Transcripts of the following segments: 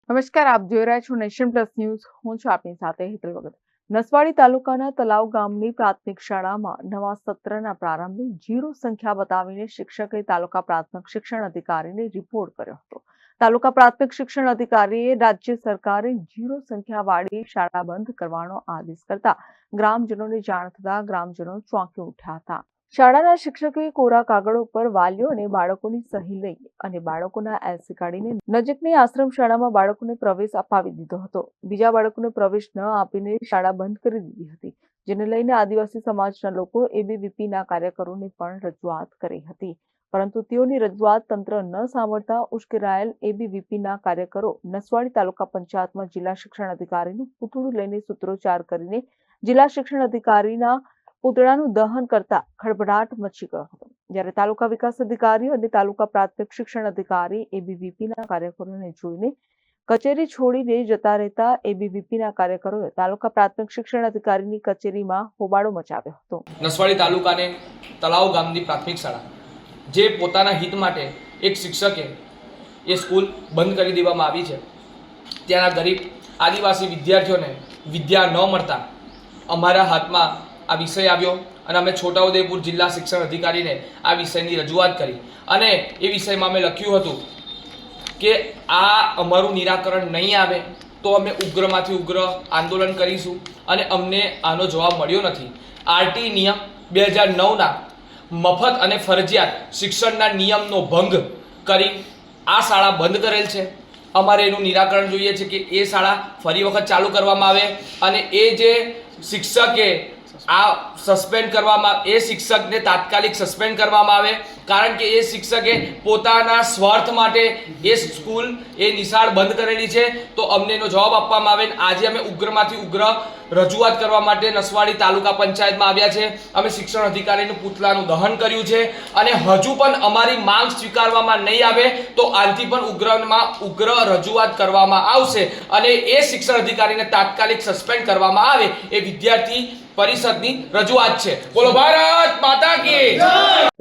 નમસ્કાર, આપ જોઈ રહ્યા છો નેશન પ્લસ ન્યૂઝ. હું છું આપની સાથે હેતલ વગર. નસવાડી તાલુકાના તલાવ ગામની પ્રાથમિક શાળામાં નવા સત્રના પ્રારંભે 0 સંખ્યા બતાવીને શિક્ષકે તાલુકા પ્રાથમિક શિક્ષણ અધિકારીને રિપોર્ટ કર્યો હતો. તાલુકા પ્રાથમિક શિક્ષણ અધિકારીએ રાજ્ય સરકારે 0 સંખ્યાવાળી શાળા બંધ કરવાનો આદેશ કરતા ગ્રામજનોને જાણ થતા ગ્રામજનો ચોંકી ઉઠ્યા હતા. શાળાના શિક્ષકોએ કોરા કાગળ ઉપર વાલીઓ અને બાળકોની સહી લઈ અને બાળકોના એસી કાઢીને નજીકની આશ્રમ શાળામાં બાળકોને પ્રવેશ અપાવી દીધો હતો. બીજા બાળકોને પ્રવેશ ન આપીને શાળા બંધ કરી દીધી હતી, જેને લઈને આદિવાસી સમાજના લોકો એબીવીપીના કાર્યકરોને પણ રજૂઆત કરી હતી, પરંતુ તેઓની રજૂઆત તંત્ર ન સાંભળતા ઉશ્કેરાયેલ એબીવીપીના કાર્યકરો નસવાડી તાલુકા પંચાયતમાં જિલ્લા શિક્ષણ અધિકારીનું પૂતળું લઈને સૂત્રોચ્ચાર કરીને જિલ્લા શિક્ષણ અધિકારીના પૂતળાનું દહન કરતા ખળભળાટ મચી ગયો હતો. જ્યારે તાલુકા વિકાસ અધિકારી અને તાલુકા પ્રાથમિક શિક્ષણ અધિકારી એબીવીપીના કાર્યકરોને જોઈને કચેરી છોડીને જતા રહેતા એબીવીપીના કાર્યકરોએ તાલુકા પ્રાથમિક શિક્ષણ અધિકારીની કચેરીમાં હોબાળો મચાવ્યો હતો. નસવાડી તાલુકાને તલાવ ગામની પ્રાથમિક શાળા જે પોતાના હિત માટે એક શિક્ષકે એ સ્કૂલ બંધ કરી દેવામાં આવી છે. ત્યાંના ગરીબ આદિવાસી વિદ્યાર્થીઓને વિદ્યા ન મળતા અમારા હાથમાં આ વિષય આવ્યો અને અમે છોટાઉદેપુર જિલ્લા શિક્ષણ અધિકારીને આ વિષયની રજૂઆત કરી અને એ વિષયમાં અમે લખ્યું હતું કે આ અમારું નિરાકરણ નહીં આવે તો અમે ઉગ્રમાંથી ઉગ્ર આંદોલન કરીશું અને અમને આનો જવાબ મળ્યો નથી. આરટી નિયમ 2009ના મફત અને ફરજિયાત શિક્ષણના નિયમનો ભંગ કરી આ શાળા બંધ કરેલ છે. અમારે એનું નિરાકરણ જોઈએ છે કે એ શાળા ફરી વખત ચાલુ કરવામાં આવે અને એ જે શિક્ષકે આ સસ્પેન્ડ કરવામાં એ શિક્ષકને તાત્કાલિક સસ્પેન્ડ કરવામાં આવે, કારણ કે એ શિક્ષકે પોતાના સ્વાર્થ માટે એ સ્કૂલ એ નિશાળ બંધ કરેલી છે. તો અમને એનો જવાબ આપવામાં આવે. આજે અમે ઉગ્રમાંથી ઉગ્ર રજૂઆત કરવા માટે નસવાડી તાલુકા પંચાયતમાં આવ્યા છે. અમે શિક્ષણ અધિકારીનું પૂતળાનું દહન કર્યું છે અને હજુ પણ અમારી માંગ સ્વીકારવામાં નહીં આવે તો આનાથી પણ ઉગ્રમાં ઉગ્ર રજૂઆત કરવામાં આવશે અને એ શિક્ષણ અધિકારીને તાત્કાલિક સસ્પેન્ડ કરવામાં આવે એ વિદ્યાર્થી પરિષદની રજૂઆત છે. બોલો ભારત માતા કી જય.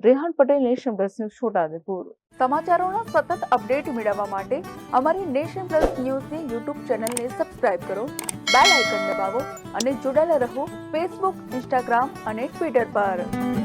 Rehan Patel, Nation Plus News, Chhotaudepur. સમાચારોના સતત અપડેટ મેળવવા માટે અમારી નેશન પ્લસ ન્યૂઝની યુટ્યુબ ચેનલને સબસ્ક્રાઇબ કરો, બેલ આઇકન દબાવો અને જોડાયેલા રહો ફેસબુક, ઇન્સ્ટાગ્રામ અને ટ્વિટર પર.